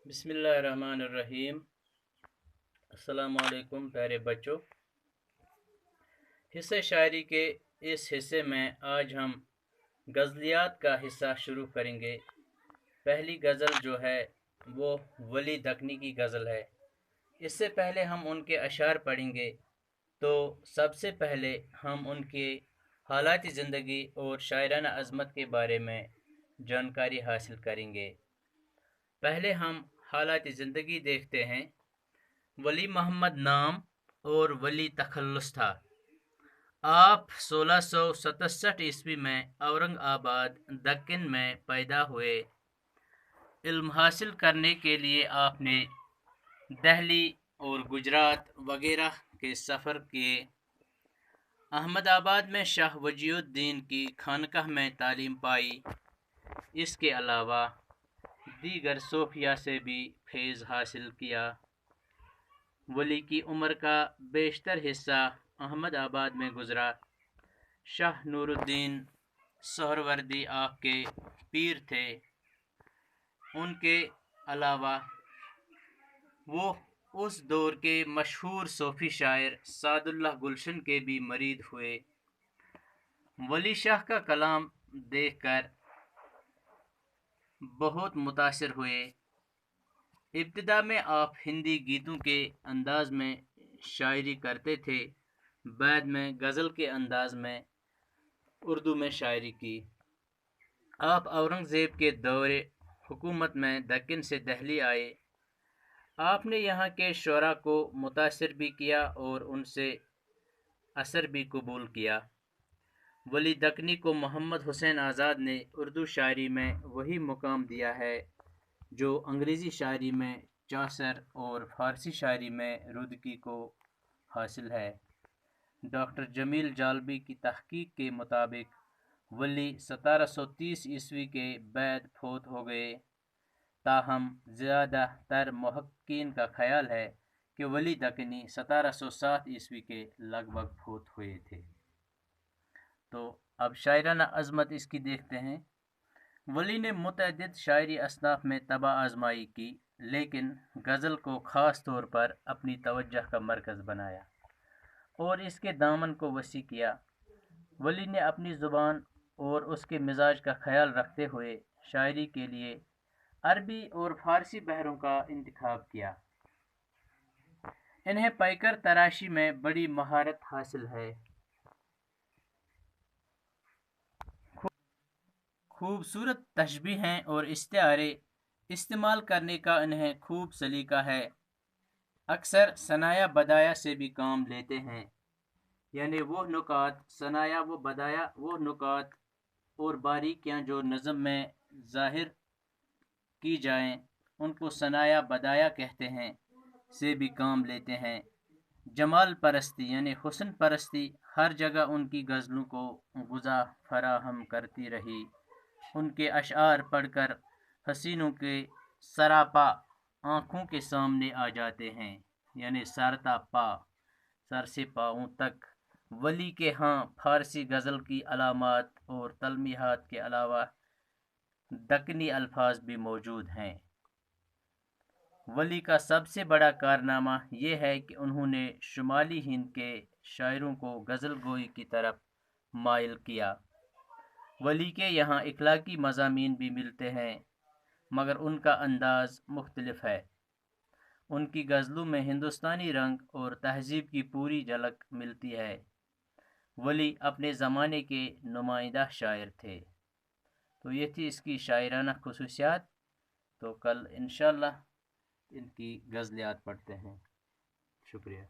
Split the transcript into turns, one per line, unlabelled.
बिस्मिल्लाहिर्रहमानिर्रहीम। अस्सलाम वालेकुम प्यारे बच्चों। हिस्से शायरी के इस हिस्से में आज हम गज़लियात का हिस्सा शुरू करेंगे। पहली गज़ल जो है वो वली दक्नी की गज़ल है। इससे पहले हम उनके अशार पढ़ेंगे, तो सबसे पहले हम उनके हालात ज़िंदगी और शायराना अज़मत के बारे में जानकारी हासिल करेंगे। पहले हम हालात ज़िंदगी देखते हैं। वली मोहम्मद नाम और वली तखल्लुस था। आप 1667 ईस्वी में औरंगाबाद दक्कन में पैदा हुए। इल्म हासिल करने के लिए आपने दिल्ली और गुजरात वगैरह के सफ़र किए। अहमदाबाद में शाह वजीउद्दीन की खानकाह में तालीम पाई। इसके अलावा दीगर सूफिया से भी फैज़ हासिल किया। वली की उम्र का बेशतर हिस्सा अहमदाबाद में गुजरा। शाह नूरुद्दीन सोहरवर्दी आपके पीर थे। उनके अलावा वो उस दौर के मशहूर सूफी शायर सादुल्लाह गुलशन के भी मरीद हुए। वली शाह का कलाम देखकर बहुत मुतासिर हुए। इब्तिदा में आप हिंदी गीतों के अंदाज में शायरी करते थे। बाद में गज़ल के अंदाज में उर्दू में शायरी की। आप औरंगज़ेब के दौरे हुकूमत में दक्कन से दिल्ली आए। आपने यहाँ के शुरा को मुतासिर भी किया और उनसे असर भी कबूल किया। वली दक्कनी को मोहम्मद हुसैन आज़ाद ने उर्दू शायरी में वही मुकाम दिया है जो अंग्रेज़ी शायरी में चासर और फ़ारसी शायरी में रुदकी को हासिल है। डॉक्टर जमील जालबी की तहकीक के मुताबिक वली 1730 ईस्वी के बाद फौत हो गए। ताहम ज़्यादातर मुहक्कीन का ख़याल है कि वली दक्कनी 1707 ईस्वी के लगभग फौत हुए थे। तो अब शायराना अज़मत इसकी देखते हैं। वली ने मुतअद्दिद शायरी असनाफ़ में तबाह आज़माई की, लेकिन गज़ल को ख़ास तौर पर अपनी तवज्जो का मरकज़ बनाया और इसके दामन को वसी किया। वली ने अपनी ज़ुबान और उसके मिजाज का ख्याल रखते हुए शायरी के लिए अरबी और फ़ारसी बहरों का इंतखाब किया। इन्हें पैकर तराशी में बड़ी महारत हासिल है। खूबसूरत तशबीहें और इस्तिआरे इस्तेमाल करने का इन्हें खूब सलीका है। अक्सर सनाया बदाया से भी काम लेते हैं, यानी वो नुकात सनाया व बदाया वो नुकात और बारीकियाँ जो नज़म में ज़ाहिर की जाएं उनको सनाया बदाया कहते हैं, से भी काम लेते हैं। जमाल परस्ती यानी हुस्न परस्ती हर जगह उनकी गज़लों को गुज़ा फराहम करती रही। उनके अशआर पढ़कर हसीनों के सरापा आँखों के सामने आ जाते हैं, यानी सरता पा, सर से पाँव तक। वली के यहाँ फ़ारसी गज़ल की अलामात और तलमीहात के अलावा दक्कनी अल्फाज भी मौजूद हैं। वली का सबसे बड़ा कारनामा यह है कि उन्होंने शुमाली हिंद के शायरों को गज़ल गोई की तरफ माइल किया। वली के यहाँ इखलाकी मज़ामीन भी मिलते हैं, मगर उनका अंदाज़ मुख्तलिफ है। उनकी गज़लों में हिंदुस्तानी रंग और तहज़ीब की पूरी झलक मिलती है। वली अपने ज़माने के नुमाइंदा शायर थे। तो ये थी इसकी शायराना खुसूसियात। तो कल इंशाअल्लाह इनकी गज़लियात पढ़ते हैं। शुक्रिया।